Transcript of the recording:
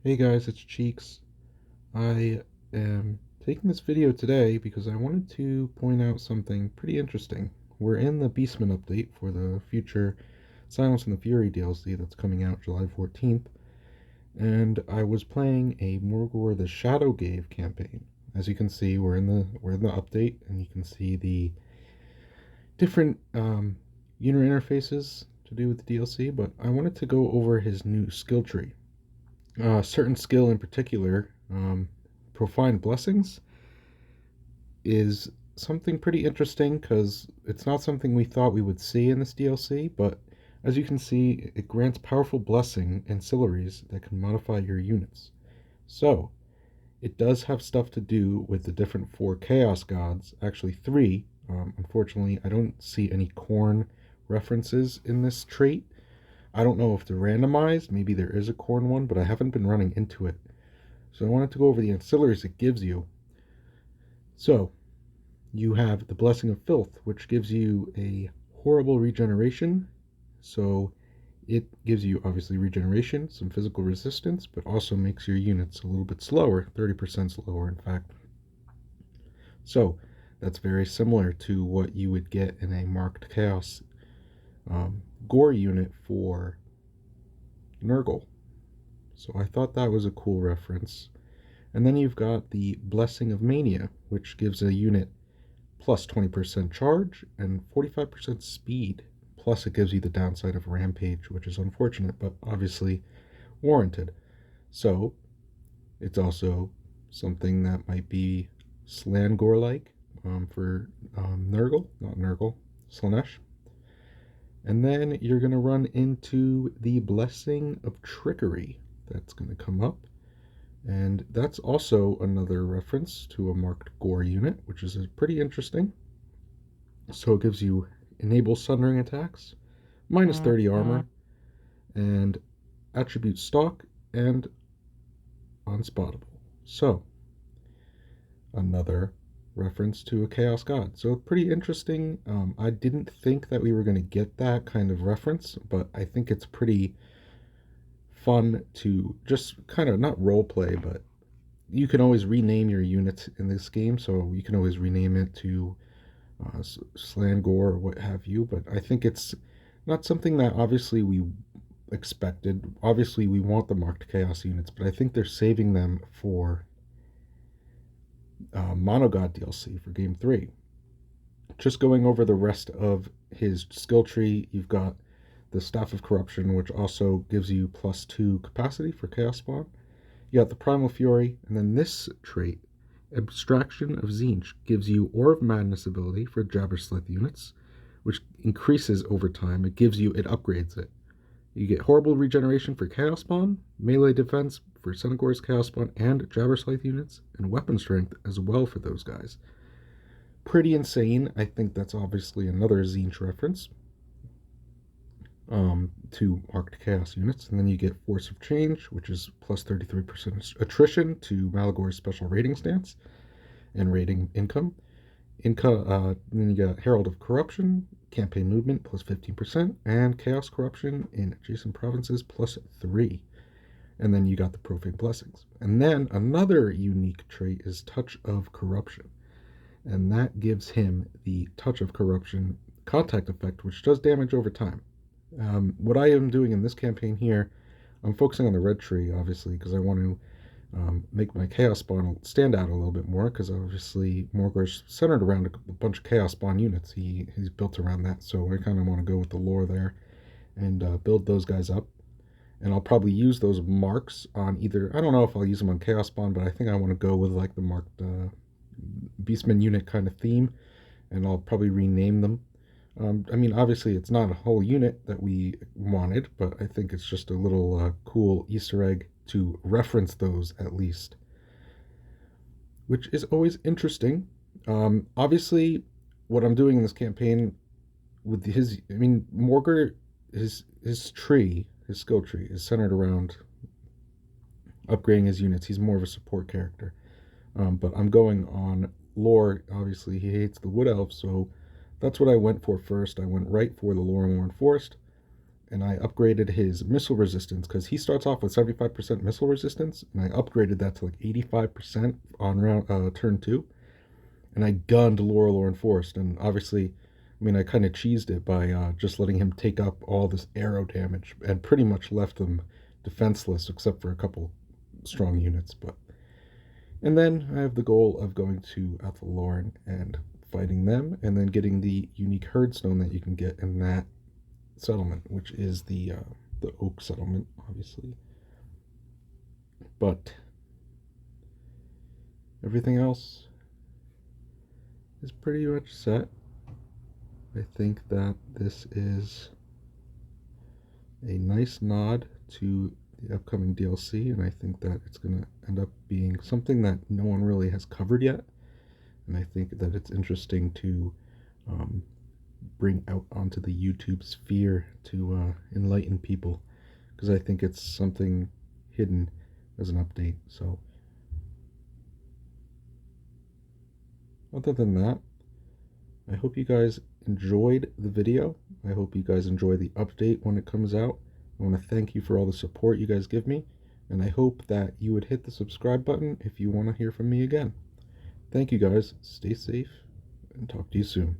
Hey guys, it's Cheeks. I am taking this video today because I wanted to point out something pretty interesting. We're in the Beastmen update for the future Silence and the Fury DLC that's coming out July 14th, and I was playing a Morghur the Shadowgave campaign. As you can see, we're in the update, and you can see the different user interfaces to do with the DLC. But I wanted to go over his new skill tree. Certain skill in particular, Profane Blessings, is something pretty interesting because it's not something we thought we would see in this DLC, but as you can see, it grants powerful blessing ancillaries that can modify your units. So, it does have stuff to do with the different four Chaos Gods, actually three. Unfortunately, I don't see any corn references in this trait. I don't know if they're randomized, maybe there is a corn one, but I haven't been running into it. So I wanted to go over the ancillaries it gives you. So, you have the Blessing of Filth, which gives you a horrible regeneration. So, it gives you obviously regeneration, some physical resistance, but also makes your units a little bit slower, 30% slower, in fact. So, that's very similar to what you would get in a Marked Chaos Gore unit for Nurgle. So, I thought that was a cool reference. And then you've got the Blessing of Mania, which gives a unit plus 20% charge and 45% speed. Plus, it gives you the downside of Rampage, which is unfortunate, but obviously warranted. So, it's also something that might be Slangor like for Nurgle, not Nurgle, Slanesh. And then you're going to run into the Blessing of Trickery. That's going to come up. And that's also another reference to a marked gore unit, which is pretty interesting. So it gives you enable sundering attacks, minus 30 armor, and attribute stock, and unspottable. So, another reference to a Chaos God. So pretty interesting. I didn't think that we were going to get that kind of reference, but I think it's pretty fun to just kind of not role play, but you can always rename your units in this game, so you can always rename it to Slangor or what have you. But I think it's not something that obviously we expected. Obviously, we want the marked chaos units, but I think they're saving them for Monogod DLC for Game 3. Just going over the rest of his skill tree, you've got the Staff of Corruption, which also gives you +2 capacity for Chaos Spawn. You got the Primal Fury, and then this trait, Abstraction of Tzeentch, gives you Ore of Madness ability for Jabberslith units, which increases over time. It upgrades it. You get Horrible Regeneration for Chaos Spawn, Melee Defense for Senegor's Chaos Spawn and Jabberslith units, and Weapon Strength as well for those guys. Pretty insane. I think that's obviously another Tzeentch reference to Marked Chaos units. And then you get Force of Change, which is plus 33% attrition to Malagor's special rating stance and rating income. Then you got Herald of Corruption, campaign movement plus 15%, and Chaos Corruption in adjacent provinces plus 3. And then you got the Profane Blessings. And then another unique trait is Touch of Corruption. And that gives him the Touch of Corruption contact effect, which does damage over time. What I am doing in this campaign here, I'm focusing on the red tree, obviously, because I want to make my Chaos Spawn stand out a little bit more, because obviously Morghurs centered around a bunch of Chaos Spawn units. He's built around that, so I kind of want to go with the lore there and build those guys up. And I'll probably use those marks on either, I don't know if I'll use them on Chaos Spawn, but I think I want to go with like the marked Beastmen unit kind of theme, and I'll probably rename them. I mean, obviously, it's not a whole unit that we wanted, but I think it's just a little cool Easter egg to reference those at least, which is always interesting. Obviously, what I'm doing in this campaign with Morghur, his tree, his skill tree, is centered around upgrading his units. He's more of a support character. But I'm going on lore. Obviously, he hates the Wood Elves, so that's what I went for first. I went right for the Lore and Forest, and I upgraded his missile resistance because he starts off with 75% missile resistance, and I upgraded that to like 85% on turn 2, and I gunned Lorelorn Forest, and obviously, I mean, I kind of cheesed it by just letting him take up all this arrow damage, and pretty much left them defenseless except for a couple strong units. But and then I have the goal of going to Athelstan and fighting them, and then getting the unique herdstone that you can get in that settlement, which is the oak settlement, obviously. But everything else is pretty much set. I think that this is a nice nod to the upcoming DLC, and I think that it's going to end up being something that no one really has covered yet. And I think that it's interesting to bring out onto the YouTube sphere to enlighten people, because I think it's something hidden as an update. So, other than that, I hope you guys enjoyed the video. I hope you guys enjoy the update when it comes out. I want to thank you for all the support you guys give me, and I hope that you would hit the subscribe button if you want to hear from me again. Thank you guys, stay safe, and talk to you soon.